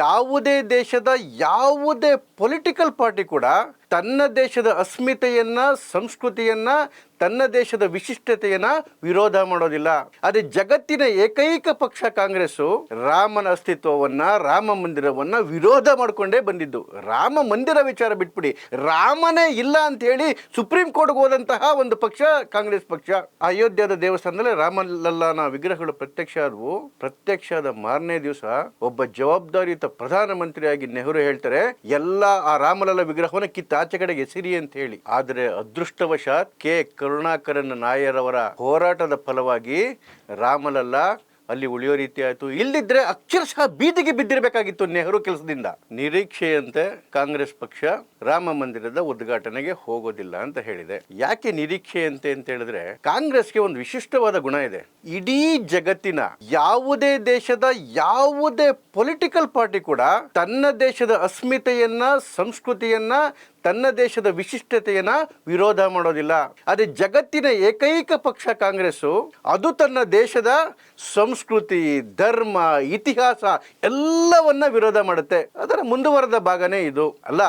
ಯಾವುದೇ ದೇಶದ ಯಾವುದೇ ಪೊಲಿಟಿಕಲ್ ಪಾರ್ಟಿ ಕೂಡ ತನ್ನ ದೇಶದ ಅಸ್ಮಿತೆಯನ್ನ, ಸಂಸ್ಕೃತಿಯನ್ನ, ತನ್ನ ದೇಶದ ವಿಶಿಷ್ಟತೆಯನ್ನ ವಿರೋಧ ಮಾಡೋದಿಲ್ಲ. ಅದೇ ಜಗತ್ತಿನ ಏಕೈಕ ಪಕ್ಷ ಕಾಂಗ್ರೆಸ್ಸು ರಾಮನ ಅಸ್ತಿತ್ವವನ್ನ, ರಾಮ ಮಂದಿರವನ್ನ ವಿರೋಧ ಮಾಡಿಕೊಂಡೇ ಬಂದಿದ್ದು. ರಾಮ ಮಂದಿರ ವಿಚಾರ ಬಿಟ್ಬಿಡಿ, ರಾಮನೇ ಇಲ್ಲ ಅಂತ ಹೇಳಿ ಸುಪ್ರೀಂ ಕೋರ್ಟ್ಗೆ ಹೋದಂತಹ ಒಂದು ಪಕ್ಷ ಕಾಂಗ್ರೆಸ್ ಪಕ್ಷ. ಅಯೋಧ್ಯದ ದೇವಸ್ಥಾನದಲ್ಲಿ ರಾಮಲಲ್ಲಾನ ವಿಗ್ರಹಗಳು ಪ್ರತ್ಯಕ್ಷ ಆದವು. ಪ್ರತ್ಯಕ್ಷ ಆದ ಮಾರನೇ ದಿವಸ ಒಬ್ಬ ಜವಾಬ್ದಾರಿಯುತ ಪ್ರಧಾನಮಂತ್ರಿಯಾಗಿ ನೆಹರು ಹೇಳ್ತಾರೆ, ಎಲ್ಲ ಆ ರಾಮಲಲ್ಲ ವಿಗ್ರಹವನ್ನ ಆಚೆ ಕಡೆಗೆ ಎಸಿರಿ ಅಂತ ಹೇಳಿ. ಆದರೆ ಅದೃಷ್ಟವಶಾತ್ ಕರುಣಾಕರನ್ ನಾಯರ್ ಅವರ ಹೋರಾಟದ ಫಲವಾಗಿ ರಾಮಲಲ್ಲ ಅಲ್ಲಿ ಉಳಿಯೋ ರೀತಿ ಆಯ್ತು. ಇಲ್ದಿದ್ರೆ ಅಕ್ಷರಶಃ ಬೀದಿಗೆ ಬಿದ್ದಿರಬೇಕಾಗಿತ್ತು ನೆಹರು ಕೆಲಸದಿಂದ. ನಿರೀಕ್ಷೆಯಂತೆ ಕಾಂಗ್ರೆಸ್ ಪಕ್ಷ ರಾಮ ಮಂದಿರದ ಉದ್ಘಾಟನೆಗೆ ಹೋಗೋದಿಲ್ಲ ಅಂತ ಹೇಳಿದೆ. ಯಾಕೆ ನಿರೀಕ್ಷೆಯಂತೆ ಅಂತ ಹೇಳಿದ್ರೆ, ಕಾಂಗ್ರೆಸ್ಗೆ ಒಂದು ವಿಶಿಷ್ಟವಾದ ಗುಣ ಇದೆ. ಇಡೀ ಜಗತ್ತಿನ ಯಾವುದೇ ದೇಶದ ಯಾವುದೇ ಪೊಲಿಟಿಕಲ್ ಪಾರ್ಟಿ ಕೂಡ ತನ್ನ ದೇಶದ ಅಸ್ಮಿತೆಯನ್ನ, ಸಂಸ್ಕೃತಿಯನ್ನ, ತನ್ನ ದೇಶದ ವಿಶಿಷ್ಟತೆಯನ್ನ ವಿರೋಧ ಮಾಡೋದಿಲ್ಲ. ಅದೇ ಜಗತ್ತಿನ ಏಕೈಕ ಪಕ್ಷ ಕಾಂಗ್ರೆಸ್ಸು ಅದು ತನ್ನ ದೇಶದ ಸಂಸ್ಕೃತಿ, ಧರ್ಮ, ಇತಿಹಾಸ ಎಲ್ಲವನ್ನ ವಿರೋಧ ಮಾಡುತ್ತೆ. ಅದರ ಮುಂದುವರೆದ ಭಾಗನೇ ಇದು ಅಲ್ಲ.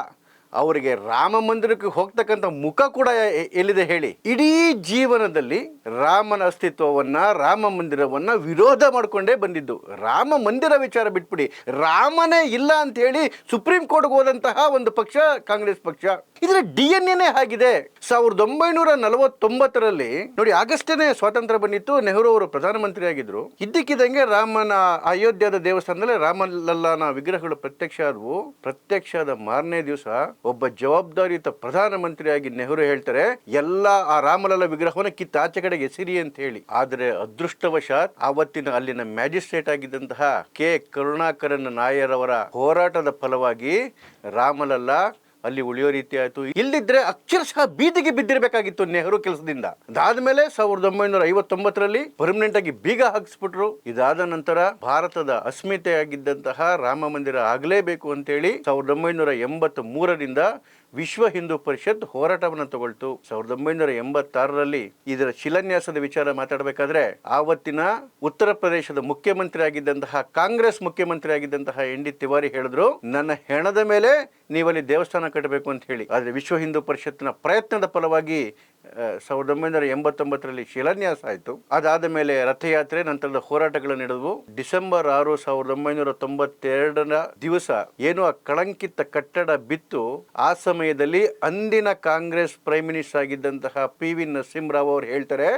ಅವರಿಗೆ ರಾಮ ಮಂದಿರಕ್ಕೆ ಹೋಗ್ತಕ್ಕಂಥ ಮುಖ ಕೂಡ ಎಲ್ಲಿದೆ ಹೇಳಿ? ಇಡೀ ಜೀವನದಲ್ಲಿ ರಾಮನ ಅಸ್ತಿತ್ವವನ್ನ, ರಾಮ ಮಂದಿರವನ್ನ ವಿರೋಧ ಮಾಡಿಕೊಂಡೇ ಬಂದಿದ್ದು. ರಾಮ ಮಂದಿರ ವಿಚಾರ ಬಿಟ್ಬಿಡಿ, ರಾಮನೇ ಇಲ್ಲ ಅಂತ ಹೇಳಿ ಸುಪ್ರೀಂ ಕೋರ್ಟ್ಗೆ ಹೋದಂತಹ ಒಂದು ಪಕ್ಷ ಕಾಂಗ್ರೆಸ್ ಪಕ್ಷ. ಇದರ DNA ಆಗಿದೆ. 1949ರಲ್ಲಿ ನೋಡಿ, ಆಗಸ್ಟನೇ ಸ್ವಾತಂತ್ರ್ಯ ಬಂದಿತ್ತು, ನೆಹರು ಅವರು ಪ್ರಧಾನಮಂತ್ರಿ ಆಗಿದ್ರು. ಇದ್ದಕ್ಕಿದ್ದಂಗೆ ರಾಮನ ಅಯೋಧ್ಯದ ದೇವಸ್ಥಾನದಲ್ಲಿ ರಾಮಲಲ್ಲಾನ ವಿಗ್ರಹಗಳು ಪ್ರತ್ಯಕ್ಷ ಆದವು. ಪ್ರತ್ಯಕ್ಷ ಆದ ಮಾರನೇ ದಿವಸ ಒಬ್ಬ ಜವಾಬ್ದಾರಿಯುತ ಪ್ರಧಾನಮಂತ್ರಿಯಾಗಿ ನೆಹರು ಹೇಳ್ತಾರೆ, ಎಲ್ಲ ಆ ರಾಮಲಲ್ಲ ವಿಗ್ರಹವನ್ನ ಆಚೆ ಕಡೆಗೆ ಎಸಿರಿ ಅಂತ ಹೇಳಿ. ಆದರೆ ಅದೃಷ್ಟವಶಾತ್ ಆವತ್ತಿನ ಅಲ್ಲಿನ ಮ್ಯಾಜಿಸ್ಟ್ರೇಟ್ ಆಗಿದ್ದಂತಹ ಕರುಣಾಕರನ್ ನಾಯರ್ ಅವರ ಹೋರಾಟದ ಫಲವಾಗಿ ರಾಮಲಲ್ಲ ಅಲ್ಲಿ ಉಳಿಯೋ ರೀತಿ ಆಯ್ತು. ಇಲ್ದಿದ್ರೆ ಅಕ್ಷರಶಃ ಬೀದಿಗೆ ಬಿದ್ದಿರಬೇಕಾಗಿತ್ತು ನೆಹರು ಕೆಲಸದಿಂದ. ಅದಾದ್ಮೇಲೆ 1959ರಲ್ಲಿ ಪರ್ಮನೆಂಟ್ ಆಗಿ ಬೀಗ ಹಾಕಿಸ್ಬಿಟ್ರು. ಇದಾದ ನಂತರ ಭಾರತದ ಅಸ್ಮಿತೆಯಾಗಿದ್ದಂತಹ ರಾಮ ಮಂದಿರ ಆಗಲೇಬೇಕು ಅಂತೇಳಿ 1983ರಿಂದ ವಿಶ್ವ ಹಿಂದೂ ಪರಿಷತ್ ಹೋರಾಟವನ್ನು ತಗೊಳ್ತು. 1986ರಲ್ಲಿ ಇದರ ಶಿಲಾನ್ಯಾಸದ ವಿಚಾರ ಮಾತಾಡಬೇಕಾದ್ರೆ ಆವತ್ತಿನ ಉತ್ತರ ಪ್ರದೇಶದ ಮುಖ್ಯಮಂತ್ರಿ ಆಗಿದ್ದಂತಹ, ಕಾಂಗ್ರೆಸ್ ಮುಖ್ಯಮಂತ್ರಿ ಆಗಿದ್ದಂತಹ ND ತಿವಾರಿ ಹೇಳಿದ್ರು, ನನ್ನ ಹೆಣದ ಮೇಲೆ ನೀವಲ್ಲಿ ದೇವಸ್ಥಾನ ಕಟ್ಟಬೇಕು ಅಂತ ಹೇಳಿ. ಆದರೆ ವಿಶ್ವ ಹಿಂದೂ ಪರಿಷತ್ನ ಪ್ರಯತ್ನದ ಫಲವಾಗಿ 1989ರಲ್ಲಿ ಶಿಲಾನ್ಯಾಸ ಆಯಿತು. ಅದಾದ ಮೇಲೆ ರಥಯಾತ್ರೆ, ನಂತರದ ಹೋರಾಟಗಳು ನಡೆದವು. ಡಿಸೆಂಬರ್ 6, 1992ರ ದಿವಸ ಏನು ಆ ಕಳಂಕಿತ ಕಟ್ಟಡ ಬಿತ್ತು, ಆ ಸಮಯದಲ್ಲಿ ಅಂದಿನ ಕಾಂಗ್ರೆಸ್ ಪ್ರೈಮ್ ಮಿನಿಸ್ಟರ್ ಆಗಿದ್ದಂತಹ PV ನರಸಿಂಹರಾವ್ ಅವರು ಹೇಳ್ತಾರೆ,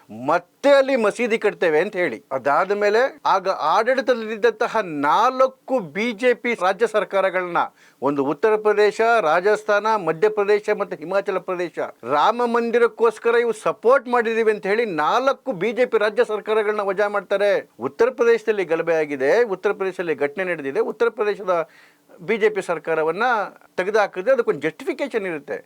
ಮತ್ತೆ ಅಲ್ಲಿ ಮಸೀದಿ ಕಟ್ತೇವೆ ಅಂತ ಹೇಳಿ. ಅದಾದ ಮೇಲೆ ಆಗ ಆಡಳಿತದಲ್ಲಿದ್ದಂತಹ 4 BJP ರಾಜ್ಯ ಸರ್ಕಾರಗಳನ್ನ, ಒಂದು ಉತ್ತರ ಪ್ರದೇಶ, ರಾಜಸ್ಥಾನ, ಮಧ್ಯಪ್ರದೇಶ ಮತ್ತು ಹಿಮಾಚಲ ಪ್ರದೇಶ, ರಾಮ ಮಂದಿರಕ್ಕೋಸ್ಕರ ಇವು ಸಪೋರ್ಟ್ ಮಾಡಿದೀವಿ ಅಂತ ಹೇಳಿ 4 BJP ರಾಜ್ಯ ಸರ್ಕಾರಗಳನ್ನ ವಜಾ ಮಾಡ್ತಾರೆ. ಉತ್ತರ ಪ್ರದೇಶದಲ್ಲಿ ಗಲಭೆ ಆಗಿದೆ, ಉತ್ತರ ಪ್ರದೇಶದಲ್ಲಿ ಘಟನೆ ನಡೆದಿದೆ, ಉತ್ತರ ಪ್ರದೇಶದ BJP ಸರ್ಕಾರವನ್ನ ತೆಗೆದುಹಾಕಿದ್ರೆ ಅದಕ್ಕೊಂದು ಜಸ್ಟಿಫಿಕೇಶನ್ ಇರುತ್ತೆ.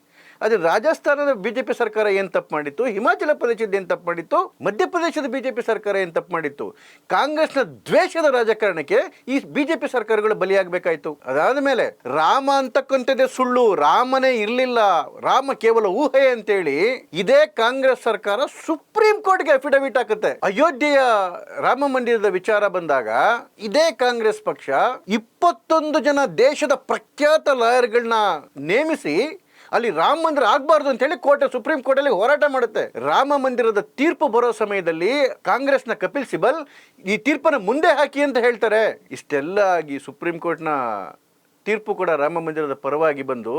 ಆದರೆ ರಾಜಸ್ಥಾನದ BJP ಸರ್ಕಾರ ಏನು ತಪ್ಪು ಮಾಡಿತ್ತು, ಹಿಮಾಚಲ ಪ್ರದೇಶದ ಏನು ತಪ್ಪು ಮಾಡಿತ್ತು, ಮಧ್ಯಪ್ರದೇಶದ BJP ಸರ್ಕಾರ ಏನು ತಪ್ಪು ಮಾಡಿತ್ತು? ಕಾಂಗ್ರೆಸ್ನ ದ್ವೇಷದ ರಾಜಕಾರಣಕ್ಕೆ ಈ BJP ಸರ್ಕಾರಗಳು ಬಲಿಯಾಗಬೇಕಾಯ್ತು. ಅದಾದ ಮೇಲೆ ರಾಮ ಅಂತಕ್ಕಂಥದ್ದೇ ಸುಳ್ಳು, ರಾಮನೇ ಇರಲಿಲ್ಲ, ರಾಮ ಕೇವಲ ಊಹೆ ಅಂತೇಳಿ ಇದೇ ಕಾಂಗ್ರೆಸ್ ಸರ್ಕಾರ ಸುಪ್ರೀಂ ಕೋರ್ಟ್ಗೆ ಅಫಿಡವಿಟ್ ಹಾಕುತ್ತೆ. ಅಯೋಧ್ಯೆಯ ರಾಮ ಮಂದಿರದ ವಿಚಾರ ಬಂದಾಗ ಇದೇ ಕಾಂಗ್ರೆಸ್ ಪಕ್ಷ 21 ಜನ ದೇಶದ ಪ್ರಖ್ಯಾತ ಲಾಯರ್ಗಳನ್ನ ನೇಮಿಸಿ ಅಲ್ಲಿ ರಾಮ ಮಂದಿರ ಆಗಬಾರ್ದು ಅಂತ ಹೇಳಿ ಸುಪ್ರೀಂ ಕೋರ್ಟ್ ಅಲ್ಲಿ ಹೋರಾಟ ಮಾಡುತ್ತೆ. ರಾಮ ಮಂದಿರದ ತೀರ್ಪು ಬರೋ ಸಮಯದಲ್ಲಿ ಕಾಂಗ್ರೆಸ್ನ ಕಪಿಲ್ ಸಿಬಲ್ ಈ ತೀರ್ಪನ್ನು ಮುಂದೆ ಹಾಕಿ ಅಂತ ಹೇಳ್ತಾರೆ. ಇಷ್ಟೆಲ್ಲ ಆಗಿ ಸುಪ್ರೀಂ ಕೋರ್ಟ್ನ ತೀರ್ಪು ಕೂಡ ರಾಮ ಮಂದಿರದ ಪರವಾಗಿ ಬಂದು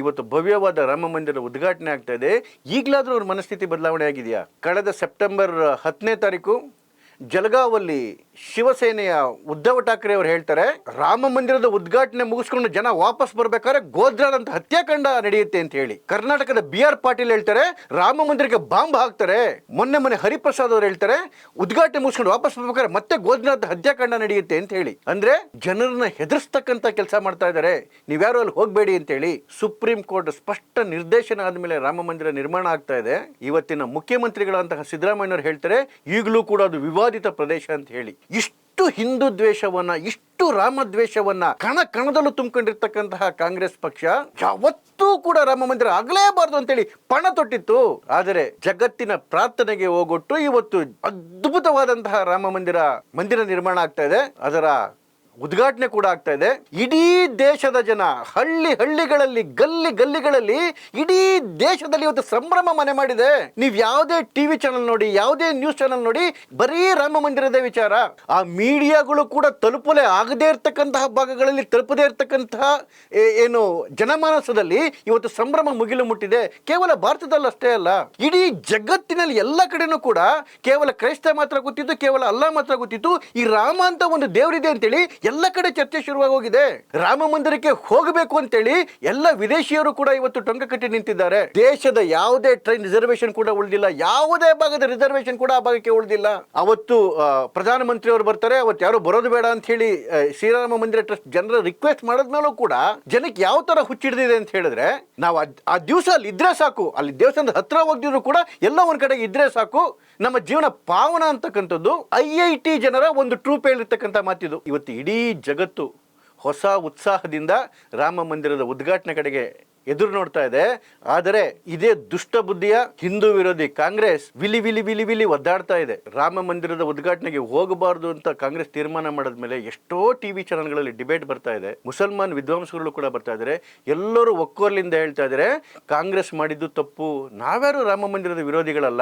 ಇವತ್ತು ಭವ್ಯವಾದ ರಾಮ ಮಂದಿರ ಉದ್ಘಾಟನೆ ಆಗ್ತಾ ಇದೆ. ಈಗಲಾದ್ರೂ ಅವ್ರ ಮನಸ್ಥಿತಿ ಬದಲಾವಣೆ ಆಗಿದೆಯಾ? ಕಳೆದ ಸೆಪ್ಟೆಂಬರ್ 10ನೇ ತಾರೀಕು ಜಲಗಾವಲ್ಲಿ ಶಿವಸೇನೆಯ ಉದ್ಧವ್ ಠಾಕ್ರೆ ಅವರು ಹೇಳ್ತಾರೆ, ರಾಮ ಮಂದಿರದ ಉದ್ಘಾಟನೆ ಮುಗಿಸ್ಕೊಂಡು ಜನ ವಾಪಸ್ ಬರ್ಬೇಕಾದ್ರೆ ಗೋಧ್ರಾದಂತ ಹತ್ಯಾಕಾಂಡ ನಡೆಯುತ್ತೆ ಅಂತ ಹೇಳಿ. ಕರ್ನಾಟಕದ BR ಪಾಟೀಲ್ ಹೇಳ್ತಾರೆ, ರಾಮ ಮಂದಿರಕ್ಕೆ ಬಾಂಬ್ ಹಾಕ್ತಾರೆ. ಮೊನ್ನೆ ಹರಿಪ್ರಸಾದ್ ಅವರು ಹೇಳ್ತಾರೆ, ಉದ್ಘಾಟನೆ ಮುಗಿಸ್ಕೊಂಡು ವಾಪಸ್ ಬರ್ಬೇಕಾದ್ರೆ ಮತ್ತೆ ಗೋಧ್ರಾದ ಹತ್ಯಾಕಾಂಡ ನಡೆಯುತ್ತೆ ಅಂತ ಹೇಳಿ. ಅಂದ್ರೆ ಜನರನ್ನ ಹೆದರ್ಸ್ತಕ್ಕಂತ ಕೆಲಸ ಮಾಡ್ತಾ ಇದ್ದಾರೆ, ನೀವ್ಯಾರು ಅಲ್ಲಿ ಹೋಗ್ಬೇಡಿ ಅಂತ ಹೇಳಿ. ಸುಪ್ರೀಂ ಕೋರ್ಟ್ ಸ್ಪಷ್ಟ ನಿರ್ದೇಶನ ಆದ್ಮೇಲೆ ರಾಮ ಮಂದಿರ ನಿರ್ಮಾಣ ಆಗ್ತಾ ಇದೆ. ಇವತ್ತಿನ ಮುಖ್ಯಮಂತ್ರಿಗಳಂತಹ ಸಿದ್ದರಾಮಯ್ಯನವರು ಹೇಳ್ತಾರೆ, ಈಗಲೂ ಕೂಡ ಅದು ವಿವಾದಿತ ಪ್ರದೇಶ ಅಂತ ಹೇಳಿ. ಇಷ್ಟು ಹಿಂದೂ ದ್ವೇಷವನ್ನ, ಇಷ್ಟು ರಾಮ ದ್ವೇಷವನ್ನ ಕಣದಲ್ಲೂ ತುಂಬಿಕೊಂಡಿರ್ತಕ್ಕಂತಹ ಕಾಂಗ್ರೆಸ್ ಪಕ್ಷ ಯಾವತ್ತೂ ಕೂಡ ರಾಮ ಮಂದಿರ ಆಗಲೇಬಾರದು ಅಂತೇಳಿ ಪಣ ತೊಟ್ಟಿತ್ತು. ಆದರೆ ಜಗತ್ತಿನ ಪ್ರಾರ್ಥನೆಗೆ ಹೋಗೊಟ್ಟು ಇವತ್ತು ಅದ್ಭುತವಾದಂತಹ ರಾಮ ಮಂದಿರ ನಿರ್ಮಾಣ ಆಗ್ತಾ ಇದೆ. ಅದರ ಉದ್ಘಾಟನೆ ಕೂಡ ಆಗ್ತಾ ಇದೆ. ಇಡೀ ದೇಶದ ಜನ ಹಳ್ಳಿಗಳಲ್ಲಿ ಗಲ್ಲಿಗಳಲ್ಲಿ ಇಡೀ ದೇಶದಲ್ಲಿ ಇವತ್ತು ಸಂಭ್ರಮ ಮನೆ ಮಾಡಿದೆ. ನೀವು ಯಾವುದೇ ಟಿವಿ ಚಾನಲ್ ನೋಡಿ, ಯಾವುದೇ ನ್ಯೂಸ್ ಚಾನಲ್ ನೋಡಿ, ಬರೀ ರಾಮ ಮಂದಿರದ ವಿಚಾರ. ಆ ಮೀಡಿಯಾಗಳು ಕೂಡ ತಲುಪಲೇ ಆಗದೇ ಇರತಕ್ಕಂತಹ ಭಾಗಗಳಲ್ಲಿ ತಲುಪದೇ ಇರತಕ್ಕಂತಹ ಏನು ಜನಮಾನಸದಲ್ಲಿ ಇವತ್ತು ಸಂಭ್ರಮ ಮುಗಿಲು ಮುಟ್ಟಿದೆ. ಕೇವಲ ಭಾರತದಲ್ಲಷ್ಟೇ ಅಲ್ಲ, ಇಡೀ ಜಗತ್ತಿನಲ್ಲಿ ಎಲ್ಲ ಕಡೆನೂ ಕೂಡ ಕೇವಲ ಕ್ರೈಸ್ತ ಮಾತ್ರ ಗೊತ್ತಿತ್ತು, ಕೇವಲ ಅಲ್ಲಾ ಮಾತ್ರ ಗೊತ್ತಿತ್ತು. ಈ ರಾಮ ಅಂತ ಒಂದು ದೇವರಿದೆ ಅಂತೇಳಿ ಎಲ್ಲ ಕಡೆ ಚರ್ಚೆ ಶುರುವಾಗಿ ಹೋಗಿದೆ. ರಾಮ ಮಂದಿರಕ್ಕೆ ಹೋಗಬೇಕು ಅಂತೇಳಿ ಎಲ್ಲ ವಿದೇಶಿಯರು ಕೂಡ ಇವತ್ತು ಟೊಂಕ ಕಟ್ಟಿ ನಿಂತಿದ್ದಾರೆ. ದೇಶದ ಯಾವುದೇ ಟ್ರೈನ್ ರಿಸರ್ವೇಶನ್ ಕೂಡ ಉಳಿದಿಲ್ಲ, ಯಾವುದೇ ಭಾಗದ ರಿಸರ್ವೇಶನ್ ಕೂಡ ಆ ಭಾಗಕ್ಕೆ ಉಳಿದಿಲ್ಲ. ಅವತ್ತು ಪ್ರಧಾನಮಂತ್ರಿ ಅವರು ಬರ್ತಾರೆ, ಅವತ್ತು ಯಾರು ಬರೋದು ಬೇಡ ಅಂತ ಹೇಳಿ ಶ್ರೀರಾಮ ಮಂದಿರ ಟ್ರಸ್ಟ್ ಜನರ ರಿಕ್ವೆಸ್ಟ್ ಮಾಡಿದ್ಮೇಲೂ ಕೂಡ ಜನಕ್ಕೆ ಯಾವ ತರ ಹುಚ್ಚಿಡಿದಿದೆ ಅಂತ ಹೇಳಿದ್ರೆ, ನಾವು ಆ ದಿವಸ ಅಲ್ಲಿ ಇದ್ರೆ ಸಾಕು, ಅಲ್ಲಿ ದೇವಸ್ಥಾನದ ಹತ್ರ ಹೋಗ್ದಿದ್ರು ಕೂಡ ಎಲ್ಲ ಒಂದ್ ಕಡೆ ಇದ್ರೆ ಸಾಕು, ನಮ್ಮ ಜೀವನ ಪಾವನ ಅಂತಕ್ಕಂಥದ್ದು IIT ಜನರ ಒಂದು ಟ್ರೂಪ್ ಹೇಳಿರ್ತಕ್ಕಂಥ ಮಾತಿದು. ಇವತ್ತು ಇಡೀ ಜಗತ್ತು ಹೊಸ ಉತ್ಸಾಹದಿಂದ ರಾಮ ಮಂದಿರದ ಉದ್ಘಾಟನೆ ಕಡೆಗೆ ಎದುರು ನೋಡ್ತಾ ಇದೆ. ಆದರೆ ಇದೇ ದುಷ್ಟ ಬುದ್ಧಿಯ ಹಿಂದೂ ವಿರೋಧಿ ಕಾಂಗ್ರೆಸ್ ವಿಲಿ ಒದ್ದಾಡ್ತಾ ಇದೆ. ರಾಮ ಮಂದಿರದ ಉದ್ಘಾಟನೆಗೆ ಹೋಗಬಾರದು ಅಂತ ಕಾಂಗ್ರೆಸ್ ತೀರ್ಮಾನ ಮಾಡಿದ್ಮೇಲೆ ಎಷ್ಟೋ ಟಿವಿ ಚಾನೆಲ್ಗಳಲ್ಲಿ ಡಿಬೇಟ್ ಬರ್ತಾ ಇದೆ. ಮುಸಲ್ಮಾನ್ ವಿದ್ವಾಂಸಗಳು ಕೂಡ ಬರ್ತಾ ಇದ್ದಾರೆ. ಎಲ್ಲರೂ ಒಕ್ಕೋರ್ಲಿಂದ ಹೇಳ್ತಾ ಇದ್ದಾರೆ, ಕಾಂಗ್ರೆಸ್ ಮಾಡಿದ್ದು ತಪ್ಪು, ನಾವ್ಯಾರು ರಾಮ ಮಂದಿರದ ವಿರೋಧಿಗಳಲ್ಲ.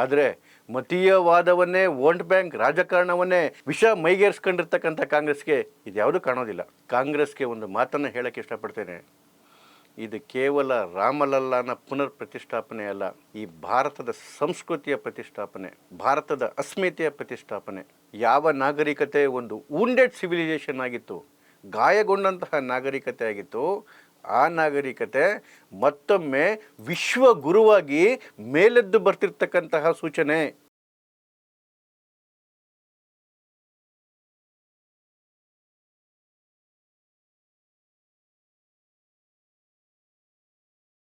ಆದರೆ ಮತೀಯವಾದವನ್ನೇ, ವೋಟ್ ಬ್ಯಾಂಕ್ ರಾಜಕಾರಣವನ್ನೇ ವಿಷ ಮೈಗೇರಿಸ್ಕೊಂಡಿರ್ತಕ್ಕಂಥ ಕಾಂಗ್ರೆಸ್ಗೆ ಇದ್ಯಾವುದು ಕಾಣೋದಿಲ್ಲ. ಕಾಂಗ್ರೆಸ್ಗೆ ಒಂದು ಮಾತನ್ನು ಹೇಳಕ್ಕೆ ಇಷ್ಟಪಡ್ತೇನೆ, ಇದು ಕೇವಲ ರಾಮಲಲ್ಲಾನ ಪುನರ್ ಪ್ರತಿಷ್ಠಾಪನೆ ಅಲ್ಲ, ಈ ಭಾರತದ ಸಂಸ್ಕೃತಿಯ ಪ್ರತಿಷ್ಠಾಪನೆ, ಭಾರತದ ಅಸ್ಮಿತೆಯ ಪ್ರತಿಷ್ಠಾಪನೆ. ಯಾವ ನಾಗರಿಕತೆ ಒಂದು ವೂಂಡೆಡ್ ಸಿವಿಲೈಸೇಷನ್ ಆಗಿತ್ತು, ಗಾಯಗೊಂಡಂತಹ ನಾಗರಿಕತೆ ಆಗಿತ್ತು, ಆ ನಾಗರಿಕತೆ ಮತ್ತೊಮ್ಮೆ ವಿಶ್ವ ಗುರುವಾಗಿ ಮೇಲೆದ್ದು ಬರ್ತಿರ್ತಕ್ಕಂತಹ ಸೂಚನೆ.